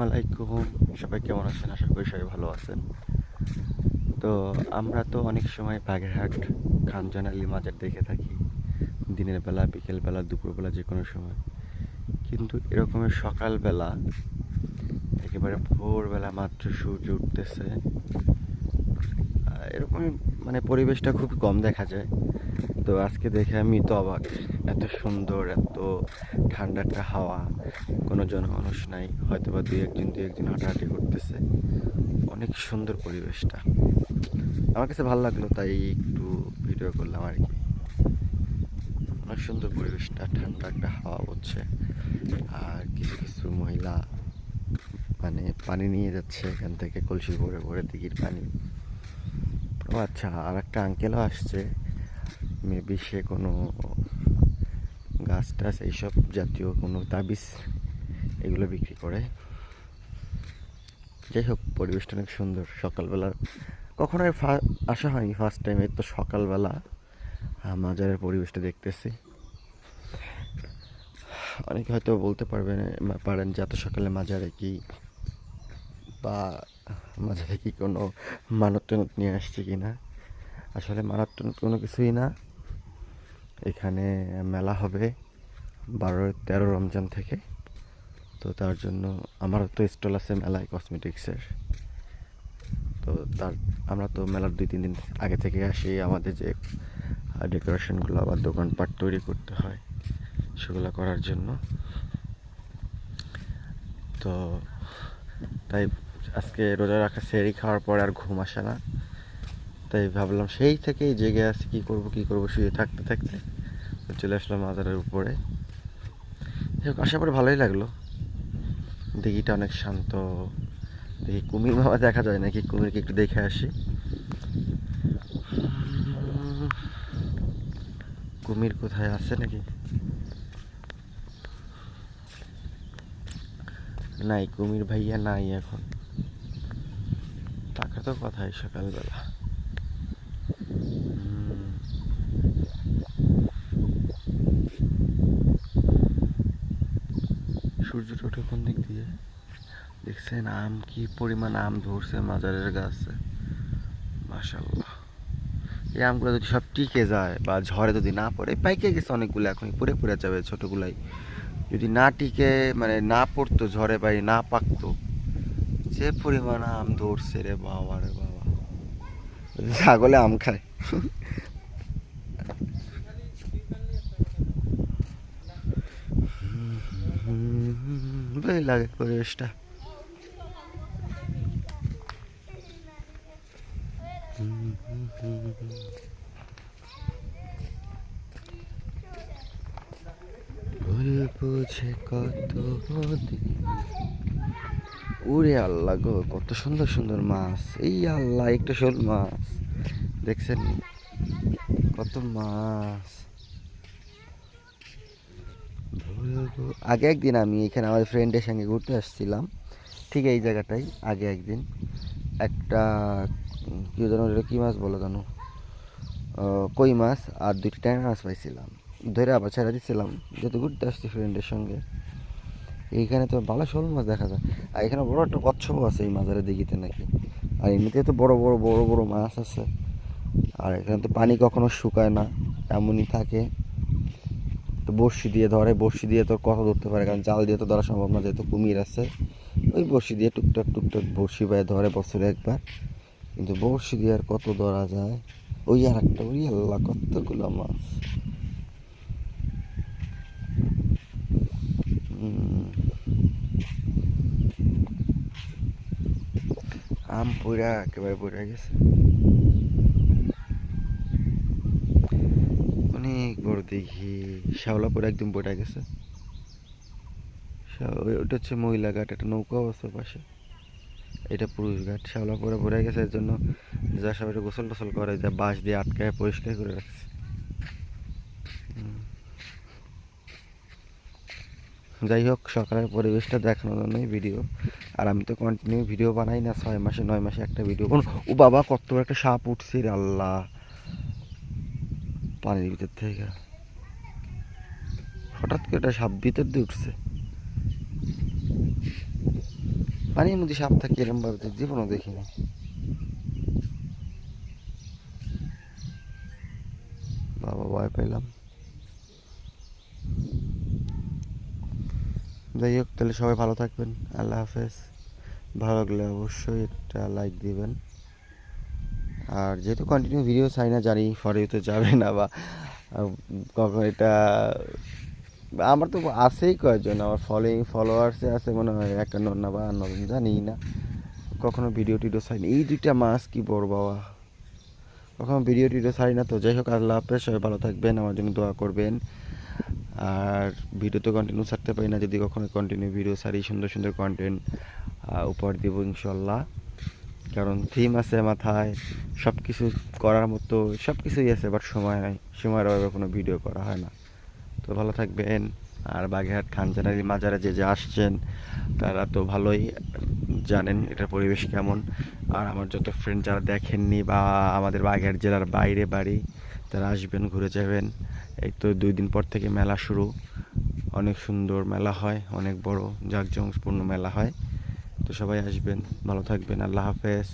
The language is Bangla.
আলাইকুম, সবাই কেমন আছেন? আশা করি সবাই ভালো আছেন। তো আমরা তো অনেক সময় বাগেরহাট খানজান আলী মাজার দেখে থাকি, দিনের বেলা, বিকেলবেলা, দুপুরবেলা, যে কোনো সময়। কিন্তু এরকমের সকালবেলা, একেবারে ভোরবেলা মাত্র সূর্য উঠতেছে, এরকমই মানে পরিবেশটা খুব কম দেখা যায়। তো আজকে দেখে আমি তো অবাক, এত সুন্দর, এত ঠান্ডা একটা হাওয়া, কোনো জনমানুষ নাই, হয়তো বা দুই একজন হাঁটাহাঁটি করতেছে। অনেক সুন্দর পরিবেশটা, আমার কাছে ভালো লাগলো, তাই একটু ভিডিও করলাম আর কি। অনেক সুন্দর পরিবেশটা, ঠান্ডা একটা হাওয়া হচ্ছে, আর কিছু কিছু মহিলা মানে পানি নিয়ে যাচ্ছে এখান থেকে, কলসি ভরে ভরে দিঘির পানি। ও আচ্ছা, আর একটা আঙ্কেলও আসছে, মেবি সে কোনো গাছ টাছ এইসব জাতীয় কোনো তাবিজ এগুলো বিক্রি করে। যাই হোক, পরিবেশটা অনেক সুন্দর। সকালবেলা কখনো আসা হয়নি, ফার্স্ট টাইম এই তো সকালবেলা মাজারের পরিবেশটা দেখতেছি। অনেকে হয়তো বলতে পারেন যে এত সকালে মাজারে কি, বা মাজারে কি কোনো মানত টানত নিয়ে আসছে কি না। আসলে মানত টানত কোনো কিছুই না। এখানে মেলা হবে 12-13 রমজান থেকে। তো তার জন্য আমারও তো স্টল আছে মেলায় কসমেটিক্সের। তো আমরা তো মেলার 2-3 দিন আগে থেকে আসি, আমাদের যে ডেকোরেশনগুলো আবার দোকানপাট তৈরি করতে হয় সেগুলো করার জন্য। তো তাই আজকে রোজা রাখা, সেহরি খাওয়ার পর আর ঘুম আসে না, তাই ভাবলাম সেই থেকেই জেগে আছি, কী করবো শুয়ে থাকতে থাকতে চলে আসলাম মাজারের উপরে। আসার পরে ভালোই লাগলো, দিঘিটা অনেক শান্ত। দেখি কুমির মামা দেখা যায় নাকি, কুমিরকে একটু দেখে আসি। কুমির কোথায় আছে নাকি? নাই, কুমির ভাইয়া নাই এখন। টাকা তো কথাই সকালবেলা। সূর্যটা ওঠে কোন দিক দিয়ে দেখছেন? আম, কি পরিমাণ আম ধরছে মাজারের গাছে, মাশাল্লাহ। এই আমগুলো যদি সব টিকে যায় বা ঝড়ে যদি না পড়ে, পাইকে গেছে অনেকগুলো, এখনই পড়ে পড়ে যাবে ছোটগুলাই। যদি না টিকে মানে না পড়তো ঝড়ে বা না পাকতো, যে পরিমাণ আম ধরছে রে বাবা, রে বাবা, ছাগলে আম খায়। ভালোই লাগে পরিবেশটা। ভুল বুঝে কত দিন, ওরে আল্লাহ গো, কত সুন্দর সুন্দর মাছ! এই আল্লাহ, একটা শোল মাছ দেখছেন? কত মাছ! আগে একদিন আমি এখানে আমার ফ্রেন্ডের সঙ্গে ঘুরতে আসছিলাম, ঠিক এই জায়গাটাই। আগে একদিন একটা কি জানো, কি মাছ বলো জানো, কই মাছ আর 2টি ট্যাংরা মাছ পাইছিলাম, ধরে আবার ছেড়ে দিচ্ছিলাম যেহেতু ঘুরতে আসছি ফ্রেন্ডের সঙ্গে। এইখানে তো ভালো শোল মাছ দেখা যায়, আর এখানে বড় একটা কচ্ছপও আছে এই মাজারে দিঘিতে নাকি। আর এমনিতে তো বড় বড় বড় বড় মাছ আছে। আর এখানে তো পানি কখনো শুকায় না, এমনই থাকে। তো বড়শি দিয়ে ধরে, বড়শি দিয়ে তো কত ধরতে পারে, কারণ জাল দিয়ে তো ধরা সম্ভব না, যেহেতু কুমির আছে। ওই বড়শি দিয়ে টুকটাক টুকটাক বড়শি পায়ে ধরে বছরে একবার, কিন্তু বড়শি দিয়ে আর কত ধরা যায়। ওই আর একটা, ওই আল্লাহ, কতগুলো মাছ! আম পুরা একেবারে পড়ে গেছে, অনেক বড় দিঘি। শ্যাওলা একদম পড়ে গেছে। ওটা হচ্ছে মহিলা ঘাট, একটা নৌকাও আছে পাশে। এটা পুরুষ ঘাট। শ্যাওলা পড়ে গেছে, এর জন্য যা সবাই গোসল টোসল করে, যা বাঁশ দিয়ে আটকায় পরিষ্কার করে রাখছে। যাই হোক, সকালের পরিবেশটা দেখানোর জন্যই ভিডিও। আর আমি তো কন্টিনিউ ভিডিও বানাই না, 6 মাসে 9 মাসে একটা ভিডিও। ও বাবা, কত বড় একটা সাপ উঠছে রে আল্লাহ, পানির ভিতর থেকে হঠাৎ করে একটা সাপ ভিতর দিয়ে উঠছে। পানির মধ্যে সাপ থাকে এরকম ভাবে তো জীবনও দেখিনি। বাবা ভয় পেলাম। যাই হোক, তাহলে সবাই ভালো থাকবেন। আল্লাহ হাফেজ। ভালো লাগলে অবশ্যই একটা লাইক দিবেন। আর যেহেতু কন্টিনিউ ভিডিও চাই না, জানি ফর তো যাবে না, বা কখন এটা আমার তো আছেই কয়েকজন, আমার ফলোয়ার্সে আছে মনে হয় 51 না 52 জানি না। কখনো ভিডিও টিডিও ছাড়ি না। এই দুইটা মাছ কি বড় বাবা, কখনো ভিডিও টিডিও ছাড়ি না। তো যাই হোক, আল্লাহ হাফেজ, সবাই ভালো থাকবেন, আমার জন্য দোয়া করবেন। আর ভিডিও তো কন্টিনিউ ছাড়তে পারি না, যদি কখনো কন্টিনিউ ভিডিও ছাড়ি সুন্দর সুন্দর কন্টেন্ট উপহার দেব ইনশাল্লাহ। কারণ থিম আছে মাথায়, সব কিছু করার মতো সব কিছুই আছে, বাট সময় নাই, সময়ের অভাবে কোনো ভিডিও করা হয় না। তো ভালো থাকবেন। আর বাগেরহাট খানজানারি মাজারে যে যে আসছেন তারা তো ভালোই জানেন এটার পরিবেশ কেমন। আর আমার যত ফ্রেন্ড যারা দেখেননি বা আমাদের বাগেরহাট জেলার বাইরে বাড়ি, তারা আসবেন, ঘুরে যাবেন। এই তো 2 দিন পর থেকে মেলা শুরু। অনেক সুন্দর মেলা হয়, অনেক বড় জাঁকজমকপূর্ণ মেলা হয়। তো সবাই আসবেন, ভালো থাকবেন। আল্লাহ হাফেজ।